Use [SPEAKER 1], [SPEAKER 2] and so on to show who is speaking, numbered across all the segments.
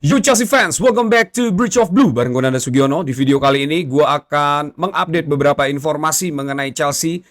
[SPEAKER 1] Yo Chelsea fans, welcome back to Bridge of Blue bareng gue Nanda Sugiono. Di video kali ini gue akan mengupdate beberapa informasi mengenai Chelsea.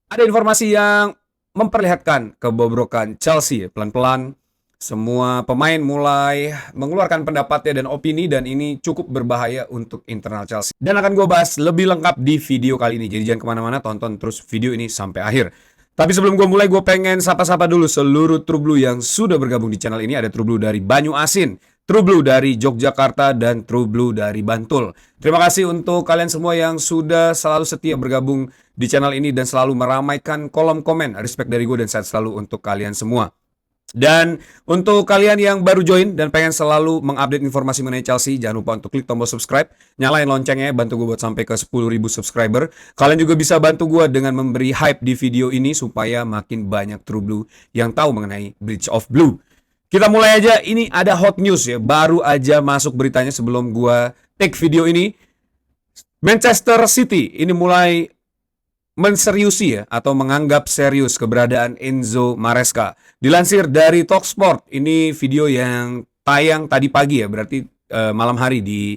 [SPEAKER 1] Ada informasi yang memperlihatkan kebobrokan Chelsea. Pelan-pelan semua pemain mulai mengeluarkan pendapatnya dan opini, dan ini cukup berbahaya untuk internal Chelsea. Dan akan gue bahas lebih lengkap di video kali ini. Jadi jangan kemana-mana, tonton terus video ini sampai akhir. Tapi sebelum gue mulai, gue pengen sapa-sapa dulu seluruh True Blue yang sudah bergabung di channel ini. Ada True Blue dari Banyu Asin, True Blue dari Yogyakarta, dan True Blue dari Bantul. Terima kasih untuk kalian semua yang sudah selalu setia bergabung di channel ini dan selalu meramaikan kolom komen. Respect dari gue dan sehat selalu untuk kalian semua. Dan untuk kalian yang baru join dan pengen selalu mengupdate informasi mengenai Chelsea, jangan lupa untuk klik tombol subscribe, nyalain loncengnya, bantu gue buat sampai ke 10.000 subscriber. Kalian juga bisa bantu gue dengan memberi hype di video ini supaya makin banyak True Blue yang tahu mengenai Bridge of Blue. Kita mulai aja, ini ada hot news ya, baru aja masuk beritanya sebelum gue take video ini. Manchester City ini mulai menseriusi ya, atau menganggap serius keberadaan Enzo Maresca. Dilansir dari Talksport, ini video yang tayang tadi pagi ya, berarti malam hari di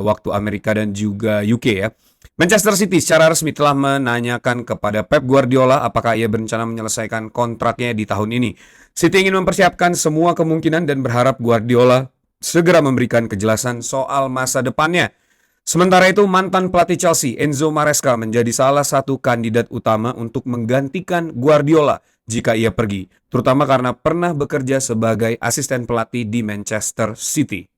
[SPEAKER 1] waktu Amerika dan juga UK ya. Manchester City secara resmi telah menanyakan kepada Pep Guardiola apakah ia berencana menyelesaikan kontraknya di tahun ini. City ingin mempersiapkan semua kemungkinan dan berharap Guardiola segera memberikan kejelasan soal masa depannya. Sementara itu, mantan pelatih Chelsea, Enzo Maresca, menjadi salah satu kandidat utama untuk menggantikan Guardiola jika ia pergi, terutama karena pernah bekerja sebagai asisten pelatih di Manchester City.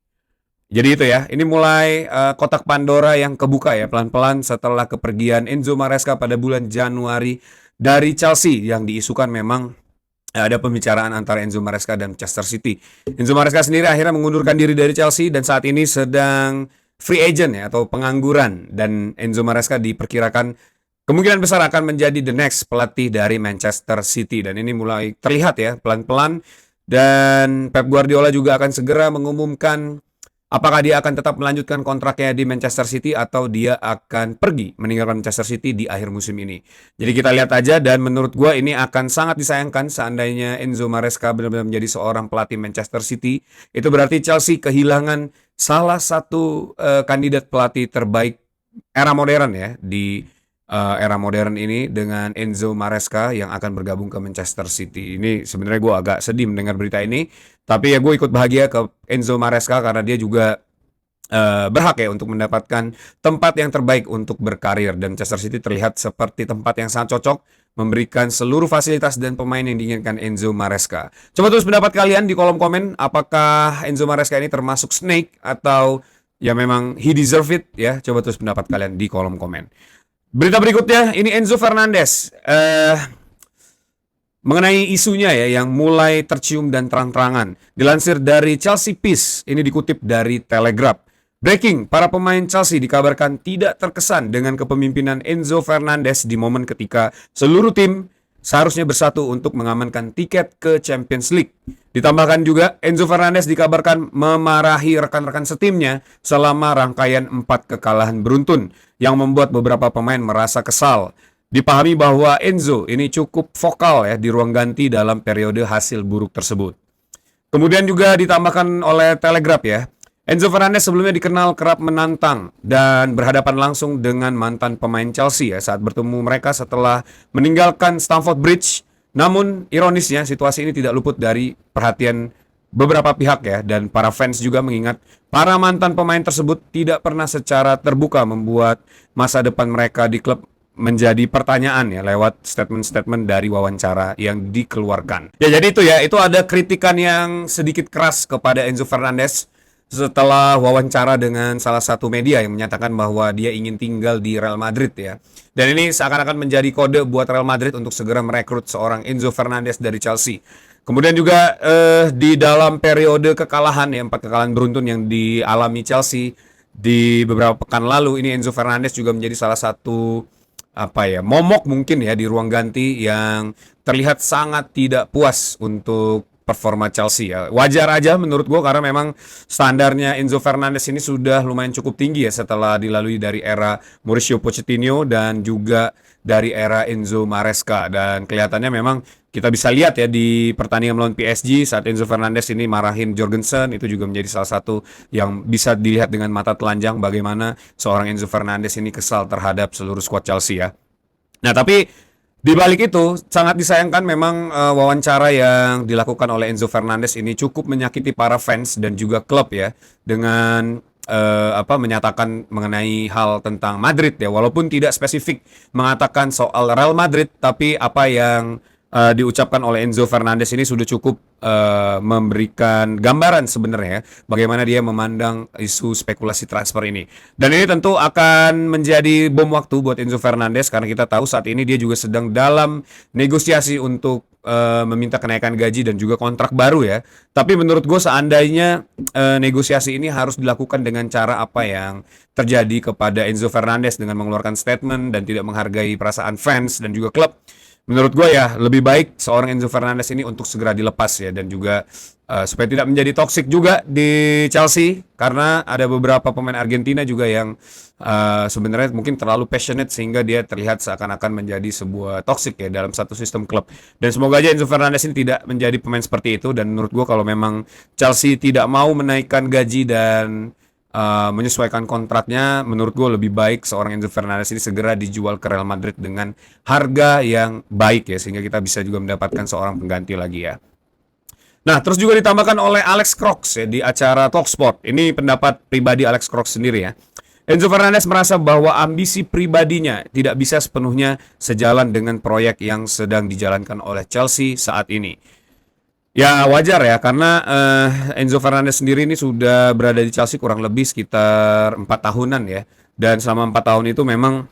[SPEAKER 1] Jadi itu ya, ini mulai kotak Pandora yang kebuka ya, pelan-pelan setelah kepergian Enzo Maresca pada bulan Januari dari Chelsea, yang diisukan memang ada pembicaraan antara Enzo Maresca dan Manchester City. Enzo Maresca sendiri akhirnya mengundurkan diri dari Chelsea dan saat ini sedang free agent ya, atau pengangguran, dan Enzo Maresca diperkirakan kemungkinan besar akan menjadi the next pelatih dari Manchester City, dan ini mulai terlihat ya pelan-pelan. Dan Pep Guardiola juga akan segera mengumumkan apakah dia akan tetap melanjutkan kontraknya di Manchester City atau dia akan pergi meninggalkan Manchester City di akhir musim ini. Jadi kita lihat aja, dan menurut gue ini akan sangat disayangkan seandainya Enzo Maresca benar-benar menjadi seorang pelatih Manchester City. Itu berarti Chelsea kehilangan salah satu kandidat pelatih terbaik era modern ya, di era modern ini, dengan Enzo Maresca yang akan bergabung ke Manchester City. Ini sebenarnya gue agak sedih mendengar berita ini, tapi ya gue ikut bahagia ke Enzo Maresca karena dia juga berhak ya untuk mendapatkan tempat yang terbaik untuk berkarir, dan Manchester City terlihat seperti tempat yang sangat cocok memberikan seluruh fasilitas dan pemain yang diinginkan Enzo Maresca. Coba tulis pendapat kalian di kolom komen, apakah Enzo Maresca ini termasuk snake atau ya memang he deserve it ya. Coba tulis pendapat kalian di kolom komen. Berita berikutnya, ini Enzo Fernandez. Mengenai isunya ya yang mulai tercium dan terang-terangan. Dilansir dari Chelsea Peace, ini dikutip dari Telegraph. Breaking, para pemain Chelsea dikabarkan tidak terkesan dengan kepemimpinan Enzo Fernandez di momen ketika seluruh tim seharusnya bersatu untuk mengamankan tiket ke Champions League. Ditambahkan juga, Enzo Fernandez dikabarkan memarahi rekan-rekan setimnya selama rangkaian 4 kekalahan beruntun, yang membuat beberapa pemain merasa kesal. Dipahami bahwa Enzo ini cukup vokal ya di ruang ganti dalam periode hasil buruk tersebut. Kemudian juga ditambahkan oleh Telegraph ya, Enzo Fernandez sebelumnya dikenal kerap menantang dan berhadapan langsung dengan mantan pemain Chelsea ya saat bertemu mereka setelah meninggalkan Stamford Bridge. Namun ironisnya situasi ini tidak luput dari perhatian beberapa pihak ya, dan para fans juga mengingat para mantan pemain tersebut tidak pernah secara terbuka membuat masa depan mereka di klub menjadi pertanyaan ya lewat statement-statement dari wawancara yang dikeluarkan. Ya jadi itu ya, itu ada kritikan yang sedikit keras kepada Enzo Fernandez setelah wawancara dengan salah satu media yang menyatakan bahwa dia ingin tinggal di Real Madrid ya. Dan ini seakan-akan menjadi kode buat Real Madrid untuk segera merekrut seorang Enzo Fernandez dari Chelsea. Kemudian juga di dalam periode kekalahan ya, 4 kekalahan beruntun yang dialami Chelsea di beberapa pekan lalu, ini Enzo Fernandez juga menjadi salah satu momok mungkin ya di ruang ganti yang terlihat sangat tidak puas untuk performa Chelsea ya. Wajar aja menurut gue karena memang standarnya Enzo Fernandez ini sudah lumayan cukup tinggi ya setelah dilalui dari era Mauricio Pochettino dan juga dari era Enzo Maresca, dan kelihatannya memang Kita bisa lihat ya di pertandingan melawan PSG saat Enzo Fernandez ini marahin Jorgensen, itu juga menjadi salah satu yang bisa dilihat dengan mata telanjang bagaimana seorang Enzo Fernandez ini kesal terhadap seluruh skuad Chelsea ya. Nah, tapi di balik itu sangat disayangkan memang wawancara yang dilakukan oleh Enzo Fernandez ini cukup menyakiti para fans dan juga klub ya, dengan menyatakan mengenai hal tentang Madrid ya, walaupun tidak spesifik mengatakan soal Real Madrid, tapi apa yang diucapkan oleh Enzo Fernandez ini sudah cukup memberikan gambaran sebenarnya bagaimana dia memandang isu spekulasi transfer ini. Dan ini tentu akan menjadi bom waktu buat Enzo Fernandez karena kita tahu saat ini dia juga sedang dalam negosiasi untuk meminta kenaikan gaji dan juga kontrak baru ya. Tapi menurut gue seandainya negosiasi ini harus dilakukan dengan cara apa yang terjadi kepada Enzo Fernandez dengan mengeluarkan statement dan tidak menghargai perasaan fans dan juga klub. Menurut gue ya lebih baik seorang Enzo Fernandez ini untuk segera dilepas ya, dan juga supaya tidak menjadi toksik juga di Chelsea karena ada beberapa pemain Argentina juga yang sebenarnya mungkin terlalu passionate sehingga dia terlihat seakan-akan menjadi sebuah toksik ya dalam satu sistem klub. Dan semoga aja Enzo Fernandez ini tidak menjadi pemain seperti itu, dan menurut gue kalau memang Chelsea tidak mau menaikkan gaji dan menyesuaikan kontraknya, menurut gue lebih baik seorang Enzo Fernandez ini segera dijual ke Real Madrid dengan harga yang baik ya, sehingga kita bisa juga mendapatkan seorang pengganti lagi ya. Nah, terus juga ditambahkan oleh Alex Crox ya di acara Talksport. Ini pendapat pribadi Alex Crox sendiri ya. Enzo Fernandez merasa bahwa ambisi pribadinya tidak bisa sepenuhnya sejalan dengan proyek yang sedang dijalankan oleh Chelsea saat ini. Ya wajar ya, karena Enzo Fernandez sendiri ini sudah berada di Chelsea kurang lebih sekitar 4 tahunan ya. Dan selama 4 tahun itu memang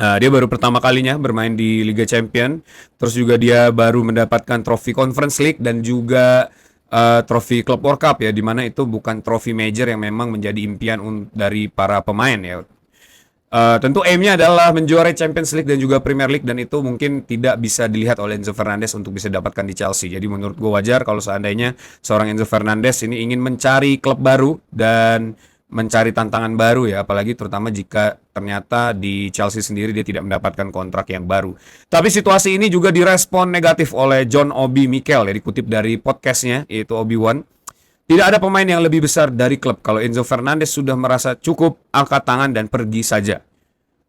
[SPEAKER 1] dia baru pertama kalinya bermain di Liga Champions. Terus juga dia baru mendapatkan trofi Conference League dan juga trofi Club World Cup ya, dimana itu bukan trofi major yang memang menjadi impian dari para pemain ya. Tentu aimnya adalah menjuarai Champions League dan juga Premier League, dan itu mungkin tidak bisa dilihat oleh Enzo Fernandez untuk bisa dapatkan di Chelsea. Jadi menurut gue wajar kalau seandainya seorang Enzo Fernandez ini ingin mencari klub baru dan mencari tantangan baru ya, apalagi terutama jika ternyata di Chelsea sendiri dia tidak mendapatkan kontrak yang baru. Tapi situasi ini juga direspon negatif oleh John Obi Mikel ya, dikutip dari podcastnya yaitu Obi-Wan. Tidak ada pemain yang lebih besar dari klub. Kalau Enzo Fernandez sudah merasa cukup, angkat tangan dan pergi saja.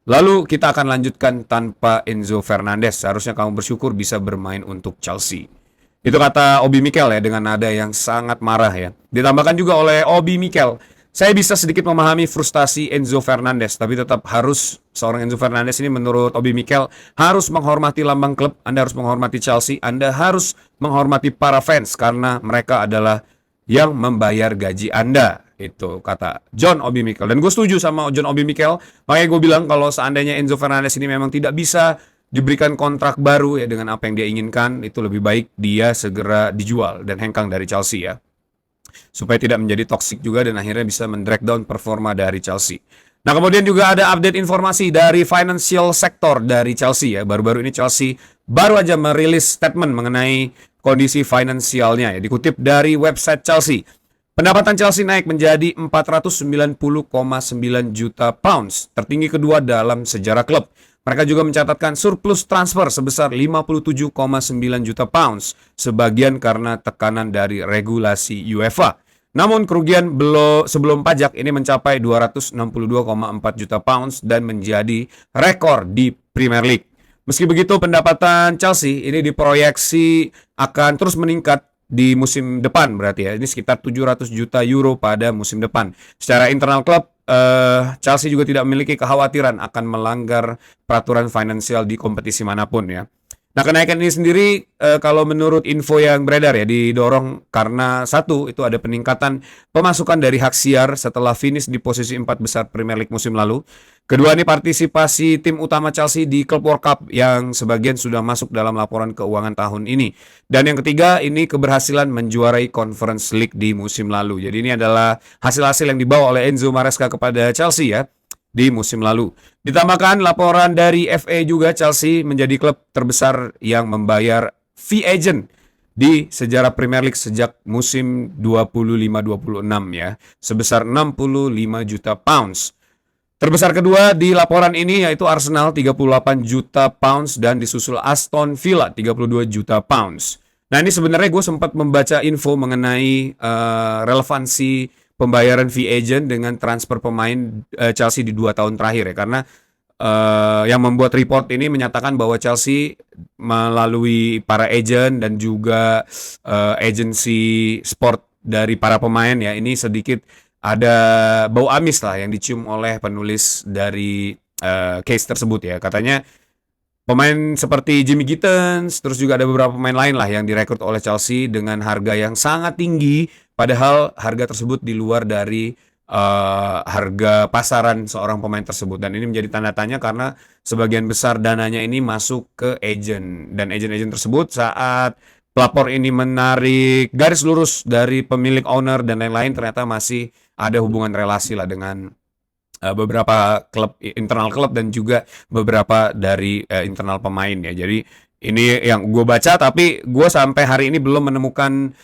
[SPEAKER 1] Lalu kita akan lanjutkan tanpa Enzo Fernandez. Seharusnya kamu bersyukur bisa bermain untuk Chelsea. Itu kata Obi Mikel ya, dengan nada yang sangat marah ya. Ditambahkan juga oleh Obi Mikel, saya bisa sedikit memahami frustasi Enzo Fernandez, tapi tetap harus seorang Enzo Fernandez ini menurut Obi Mikel harus menghormati lambang klub. Anda harus menghormati Chelsea. Anda harus menghormati para fans karena mereka adalah yang membayar gaji Anda. Itu kata John Obi Mikel. Dan gue setuju sama John Obi Mikel. Makanya gue bilang kalau seandainya Enzo Fernandez ini memang tidak bisa diberikan kontrak baru ya dengan apa yang dia inginkan, itu lebih baik dia segera dijual dan hengkang dari Chelsea ya, supaya tidak menjadi toksik juga dan akhirnya bisa mendrag down performa dari Chelsea. Nah, kemudian juga ada update informasi dari financial sector dari Chelsea ya. Baru-baru ini Chelsea baru aja merilis statement mengenai kondisi finansialnya ya. Dikutip dari website Chelsea, pendapatan Chelsea naik menjadi 490,9 juta pounds, tertinggi kedua dalam sejarah klub. Mereka juga mencatatkan surplus transfer sebesar 57,9 juta pounds, sebagian karena tekanan dari regulasi UEFA. Namun kerugian sebelum pajak ini mencapai 262,4 juta pounds dan menjadi rekor di Premier League. Meski begitu, pendapatan Chelsea ini diproyeksi akan terus meningkat di musim depan, berarti ya. Ini sekitar 700 juta euro pada musim depan. Secara internal klub, Chelsea juga tidak memiliki kekhawatiran akan melanggar peraturan finansial di kompetisi manapun ya. Nah, kenaikan ini sendiri kalau menurut info yang beredar ya didorong karena satu, itu ada peningkatan pemasukan dari hak siar setelah finish di posisi 4 besar Premier League musim lalu. Kedua, ini partisipasi tim utama Chelsea di Club World Cup yang sebagian sudah masuk dalam laporan keuangan tahun ini. Dan yang ketiga, ini keberhasilan menjuarai Conference League di musim lalu. Jadi ini adalah hasil-hasil yang dibawa oleh Enzo Maresca kepada Chelsea ya di musim lalu. Ditambahkan laporan dari FA juga, Chelsea menjadi klub terbesar yang membayar fee agent di sejarah Premier League sejak musim 25-26 ya, sebesar 65 juta pounds. Terbesar kedua di laporan ini yaitu Arsenal 38 juta pounds dan disusul Aston Villa 32 juta pounds. Nah ini sebenarnya gue sempat membaca info mengenai relevansi pembayaran fee agent dengan transfer pemain Chelsea di 2 tahun terakhir ya. Karena yang membuat report ini menyatakan bahwa Chelsea melalui para agent dan juga agensi sport dari para pemain ya ini sedikit ada bau amis lah yang dicium oleh penulis dari case tersebut ya. Katanya pemain seperti Jimmy Gittens, terus juga ada beberapa pemain lain lah yang direkrut oleh Chelsea dengan harga yang sangat tinggi, padahal harga tersebut di luar dari harga pasaran seorang pemain tersebut. Dan ini menjadi tanda tanya karena sebagian besar dananya ini masuk ke agent. Dan agent-agent tersebut saat pelapor ini menarik garis lurus dari pemilik owner dan lain-lain ternyata masih ada hubungan relasi lah dengan beberapa klub internal klub dan juga beberapa dari internal pemain ya. Jadi ini yang gue baca tapi gue sampai hari ini belum menemukan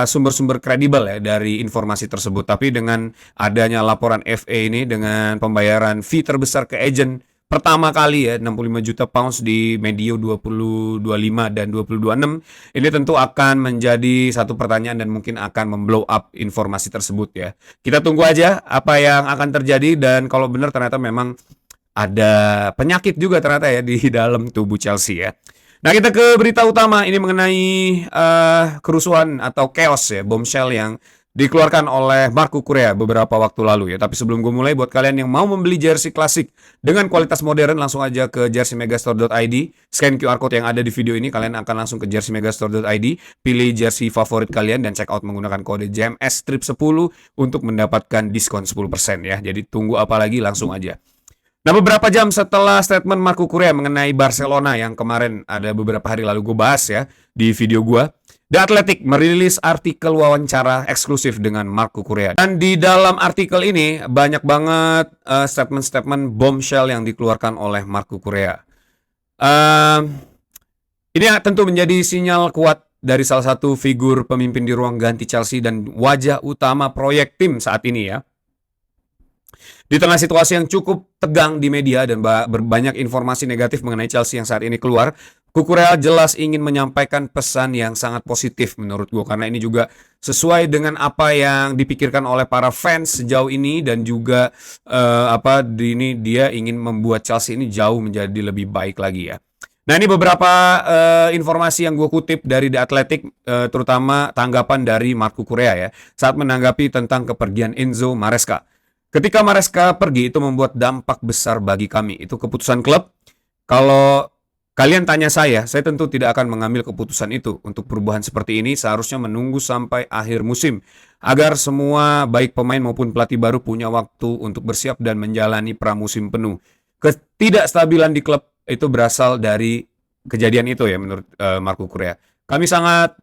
[SPEAKER 1] sumber-sumber kredibel ya dari informasi tersebut. Tapi dengan adanya laporan FA ini dengan pembayaran fee terbesar ke agent pertama kali ya 65 juta pounds di medio 2025 dan 2026 ini tentu akan menjadi satu pertanyaan dan mungkin akan memblow up informasi tersebut ya. Kita tunggu aja apa yang akan terjadi dan kalau benar ternyata memang ada penyakit juga ternyata ya di dalam tubuh Chelsea ya. Nah kita ke berita utama ini mengenai kerusuhan atau chaos ya bombshell yang dikeluarkan oleh Marco Correa beberapa waktu lalu ya. Tapi sebelum gue mulai, buat kalian yang mau membeli jersey klasik dengan kualitas modern, langsung aja ke jerseymegastore.id, scan QR code yang ada di video ini, kalian akan langsung ke jerseymegastore.id, pilih jersey favorit kalian dan check out menggunakan kode JMS Strip 10 untuk mendapatkan diskon 10% ya. Jadi tunggu apa lagi, langsung aja. Nah beberapa jam setelah statement Marco Correa mengenai Barcelona yang kemarin ada beberapa hari lalu gue bahas ya di video gue, The Athletic merilis artikel wawancara eksklusif dengan Marco Correa. Dan di dalam artikel ini banyak banget statement-statement bombshell yang dikeluarkan oleh Marco Correa. Ini tentu menjadi sinyal kuat dari salah satu figur pemimpin di ruang ganti Chelsea dan wajah utama proyek tim saat ini ya. Di tengah situasi yang cukup tegang di media dan banyak informasi negatif mengenai Chelsea yang saat ini keluar, Correa jelas ingin menyampaikan pesan yang sangat positif menurut gue. Karena ini juga sesuai dengan apa yang dipikirkan oleh para fans sejauh ini dan juga dia ingin membuat Chelsea ini jauh menjadi lebih baik lagi ya. Nah ini beberapa informasi yang gue kutip dari The Athletic, terutama tanggapan dari Marco Correa ya saat menanggapi tentang kepergian Enzo Maresca. Ketika Maresca pergi itu membuat dampak besar bagi kami. Itu keputusan klub. Kalau kalian tanya saya tentu tidak akan mengambil keputusan itu. Untuk perubahan seperti ini seharusnya menunggu sampai akhir musim. Agar semua baik pemain maupun pelatih baru punya waktu untuk bersiap dan menjalani pramusim penuh. Ketidakstabilan di klub itu berasal dari kejadian itu ya menurut Marco Correa. Kami sempat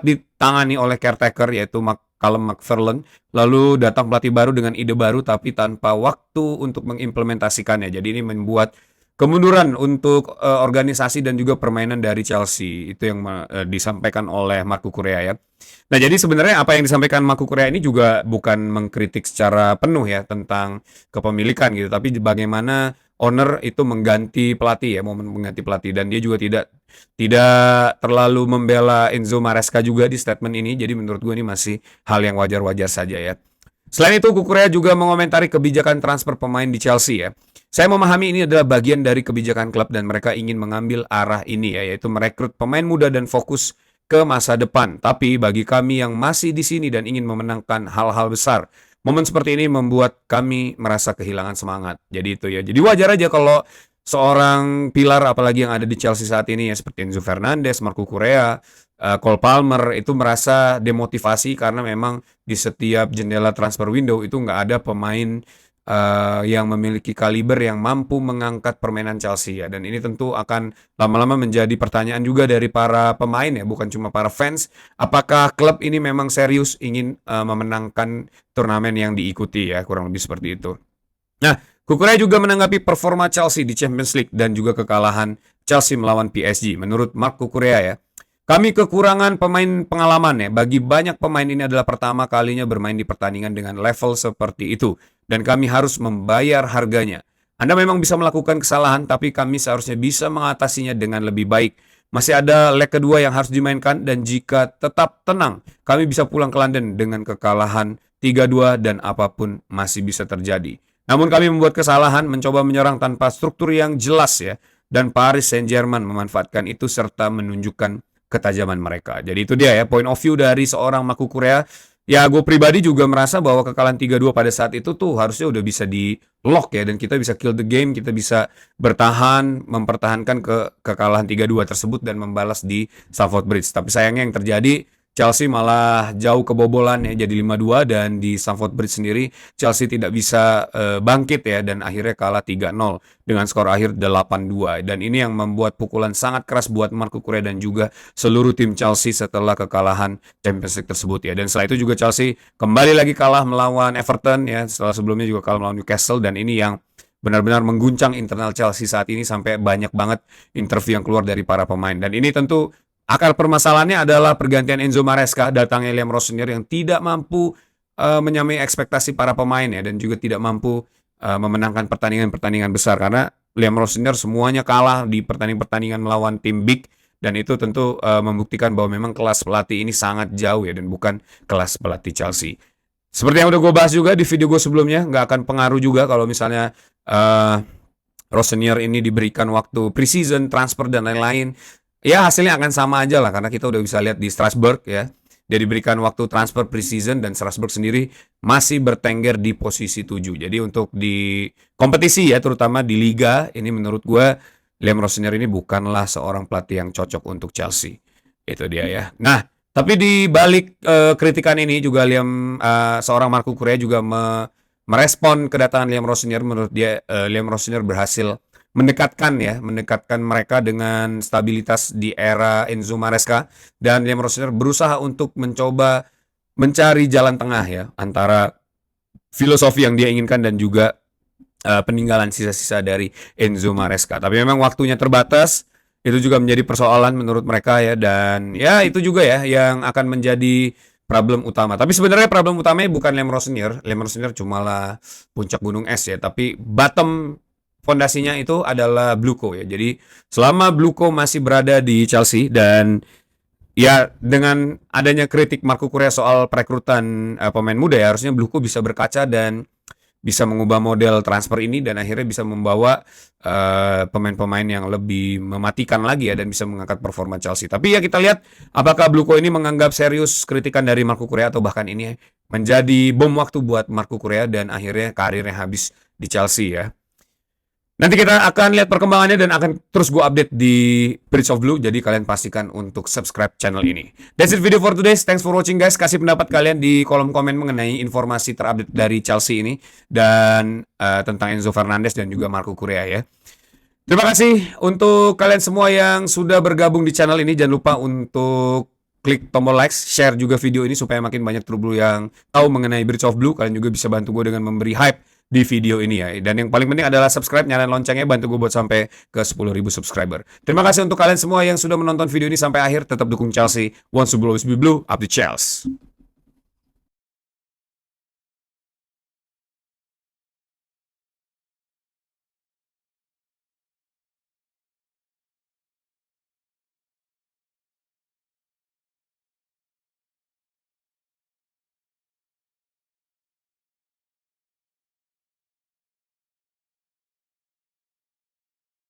[SPEAKER 1] ditangani oleh caretaker yaitu Callum McFarlane, lalu datang pelatih baru dengan ide baru tapi tanpa waktu untuk mengimplementasikannya. Jadi ini membuat kemunduran untuk organisasi dan juga permainan dari Chelsea. Itu yang disampaikan oleh Marco Correa ya. Nah jadi sebenarnya apa yang disampaikan Marco Correa ini juga bukan mengkritik secara penuh ya tentang kepemilikan gitu, tapi bagaimana owner itu mengganti pelatih ya, mau mengganti pelatih, dan dia juga tidak terlalu membela Enzo Maresca juga di statement ini. Jadi menurut gue ini masih hal yang wajar-wajar saja ya. Selain itu, Correa juga mengomentari kebijakan transfer pemain di Chelsea ya. Saya memahami ini adalah bagian dari kebijakan klub dan mereka ingin mengambil arah ini ya, yaitu merekrut pemain muda dan fokus ke masa depan. Tapi bagi kami yang masih di sini dan ingin memenangkan hal-hal besar, momen seperti ini membuat kami merasa kehilangan semangat. Jadi itu ya. Jadi wajar aja kalau seorang pilar apalagi yang ada di Chelsea saat ini ya seperti Enzo Fernandez, Marco Correa, Cole Palmer itu merasa demotivasi karena memang di setiap jendela transfer window itu nggak ada pemain yang memiliki kaliber yang mampu mengangkat permainan Chelsea ya. Dan ini tentu akan lama-lama menjadi pertanyaan juga dari para pemain ya, bukan cuma para fans. Apakah klub ini memang serius ingin memenangkan turnamen yang diikuti ya, kurang lebih seperti itu. Nah, Correa juga menanggapi performa Chelsea di Champions League dan juga kekalahan Chelsea melawan PSG. Menurut Marco Correa ya, kami kekurangan pemain pengalaman ya. Bagi banyak pemain ini adalah pertama kalinya bermain di pertandingan dengan level seperti itu. dan kami harus membayar harganya. Anda memang bisa melakukan kesalahan, tapi kami seharusnya bisa mengatasinya dengan lebih baik. Masih ada leg kedua yang harus dimainkan, dan jika tetap tenang, kami bisa pulang ke London dengan kekalahan 3-2 dan apapun masih bisa terjadi. Namun kami membuat kesalahan, mencoba menyerang tanpa struktur yang jelas ya, dan Paris Saint-Germain memanfaatkan itu serta menunjukkan ketajaman mereka. Jadi itu dia ya, point of view dari seorang Marco Correa. Ya, gue pribadi juga merasa bahwa kekalahan 3-2 pada saat itu tuh harusnya udah bisa di lock ya, dan kita bisa kill the game, kita bisa bertahan, mempertahankan kekalahan 3-2 tersebut dan membalas di Stamford Bridge. Tapi sayangnya yang terjadi, Chelsea malah jauh kebobolan ya, jadi 5-2, dan di Stamford Bridge sendiri Chelsea tidak bisa bangkit ya, dan akhirnya kalah 3-0 dengan skor akhir 8-2. Dan ini yang membuat pukulan sangat keras buat Marco Correa dan juga seluruh tim Chelsea setelah kekalahan Champions League tersebut ya. Dan setelah itu juga Chelsea kembali lagi kalah melawan Everton ya, setelah sebelumnya juga kalah melawan Newcastle, dan ini yang benar-benar mengguncang internal Chelsea saat ini sampai banyak banget interview yang keluar dari para pemain. Dan ini tentu akar permasalahannya adalah pergantian Enzo Maresca, datangnya Liam Rosenior yang tidak mampu menyamai ekspektasi para pemain ya, dan juga tidak mampu memenangkan pertandingan-pertandingan besar, karena Liam Rosenior semuanya kalah di pertandingan-pertandingan melawan tim big, dan itu tentu membuktikan bahwa memang kelas pelatih ini sangat jauh ya, dan bukan kelas pelatih Chelsea. Seperti yang udah gue bahas juga di video gue sebelumnya, nggak akan pengaruh juga kalau misalnya Rosenior ini diberikan waktu preseason, transfer, dan lain-lain. Ya, hasilnya akan sama aja lah, karena kita udah bisa lihat di Strasbourg ya. Dia diberikan waktu transfer preseason, dan Strasbourg sendiri masih bertengger di posisi 7. Jadi untuk di kompetisi ya, terutama di Liga, ini menurut gue Liam Rosenior ini bukanlah seorang pelatih yang cocok untuk Chelsea. Itu dia ya. Nah, tapi di balik kritikan ini juga seorang Marco Correa juga merespon kedatangan Liam Rosenior. Menurut dia Liam Rosenior berhasil mendekatkan mereka dengan stabilitas di era Enzo Maresca, dan Liam Rosenior berusaha untuk mencoba mencari jalan tengah ya antara filosofi yang dia inginkan dan juga peninggalan sisa-sisa dari Enzo Maresca. Tapi memang waktunya terbatas, itu juga menjadi persoalan menurut mereka ya, dan ya itu juga ya yang akan menjadi problem utama. Tapi sebenarnya problem utamanya bukan Liam Rosenior. Liam Rosenior cumalah puncak gunung es ya, tapi bottom fondasinya itu adalah Bluco ya. Jadi selama Bluco masih berada di Chelsea, dan ya dengan adanya kritik Marco Correa soal perekrutan pemain muda ya, harusnya Bluco bisa berkaca dan bisa mengubah model transfer ini, dan akhirnya bisa membawa pemain-pemain yang lebih mematikan lagi ya, dan bisa mengangkat performa Chelsea. Tapi ya kita lihat apakah Bluco ini menganggap serius kritikan dari Marco Correa, atau bahkan ini menjadi bom waktu buat Marco Correa dan akhirnya karirnya habis di Chelsea ya. Nanti kita akan lihat perkembangannya dan akan terus gue update di Bridge of Blue. Jadi kalian pastikan untuk subscribe channel ini. That's it video for today. Thanks for watching guys. Kasih pendapat kalian di kolom komen mengenai informasi terupdate dari Chelsea ini, dan tentang Enzo Fernandez dan juga Marco Correa ya. Terima kasih untuk kalian semua yang sudah bergabung di channel ini. Jangan lupa untuk klik tombol like, share juga video ini supaya makin banyak True Blue yang tahu mengenai Bridge of Blue. Kalian juga bisa bantu gue dengan memberi hype di video ini ya. Dan yang paling penting adalah subscribe, nyalain loncengnya, bantu gue buat sampai ke 10.000 subscriber. Terima kasih untuk kalian semua yang sudah menonton video ini sampai akhir. Tetap dukung Chelsea. Once to blue is be blue, up to Chelsea.